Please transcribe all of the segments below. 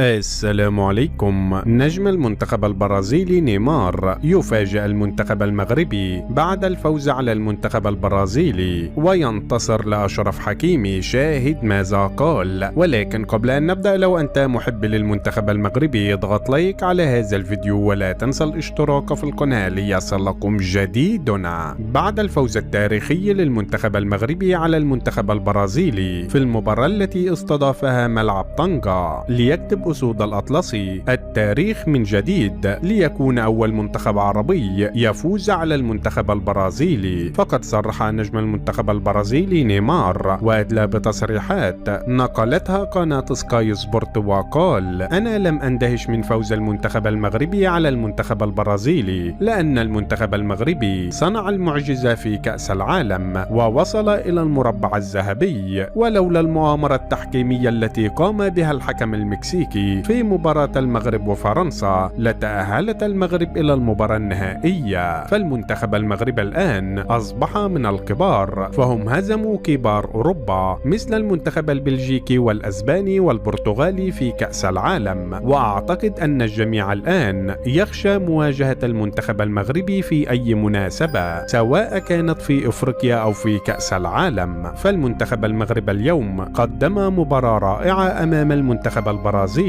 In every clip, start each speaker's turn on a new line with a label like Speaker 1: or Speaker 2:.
Speaker 1: السلام عليكم. نجم المنتخب البرازيلي نيمار يفاجئ المنتخب المغربي بعد الفوز على المنتخب البرازيلي وينتصر لأشرف حكيمي. شاهد ماذا قال. ولكن قبل أن نبدأ، لو أنت محب للمنتخب المغربي اضغط لايك على هذا الفيديو ولا تنسى الاشتراك في القناة ليصلكم جديدنا. بعد الفوز التاريخي للمنتخب المغربي على المنتخب البرازيلي في المباراة التي استضافها ملعب طنجة، ليكتب أسود الأطلسي التاريخ من جديد ليكون أول منتخب عربي يفوز على المنتخب البرازيلي. فقد صرح نجم المنتخب البرازيلي نيمار وأدلى بتصريحات نقلتها قناة سكاي سبورت وقال: أنا لم أندهش من فوز المنتخب المغربي على المنتخب البرازيلي، لأن المنتخب المغربي صنع المعجزة في كأس العالم ووصل إلى المربع الذهبي، ولولا المؤامرة التحكيمية التي قام بها الحكم المكسيكي في مباراة المغرب وفرنسا لتأهلت المغرب إلى المباراة النهائية. فالمنتخب المغرب الآن أصبح من الكبار، فهم هزموا كبار أوروبا مثل المنتخب البلجيكي والأسباني والبرتغالي في كأس العالم، وأعتقد أن الجميع الآن يخشى مواجهة المنتخب المغربي في أي مناسبة، سواء كانت في إفريقيا أو في كأس العالم. فالمنتخب المغرب اليوم قدم مباراة رائعة أمام المنتخب البرازيلي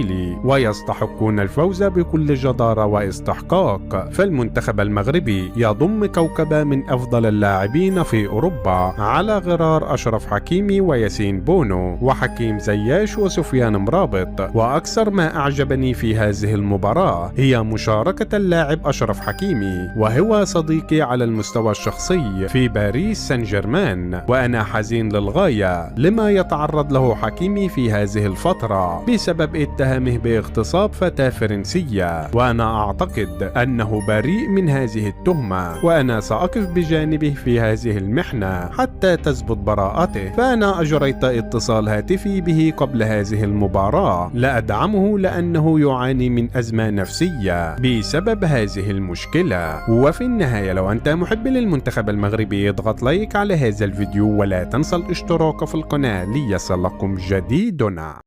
Speaker 1: ويستحقون الفوز بكل جدارة واستحقاق. فالمنتخب المغربي يضم كوكبة من أفضل اللاعبين في أوروبا على غرار أشرف حكيمي وياسين بونو وحكيم زياش وسفيان مرابط. وأكثر ما أعجبني في هذه المباراة هي مشاركة اللاعب أشرف حكيمي، وهو صديقي على المستوى الشخصي في باريس سان جيرمان، وأنا حزين للغاية لما يتعرض له حكيمي في هذه الفترة بسبب اتهامه باغتصاب فتاة فرنسية، وأنا أعتقد أنه بريء من هذه التهمة، وأنا سأقف بجانبه في هذه المحنة حتى تثبت براءته. فأنا أجريت اتصال هاتفي به قبل هذه المباراة لأدعمه، لأنه يعاني من أزمة نفسية بسبب هذه المشكلة. وفي النهاية، لو أنت محب للمنتخب المغربي اضغط لايك على هذا الفيديو ولا تنسى الاشتراك في القناة ليصلكم جديدنا.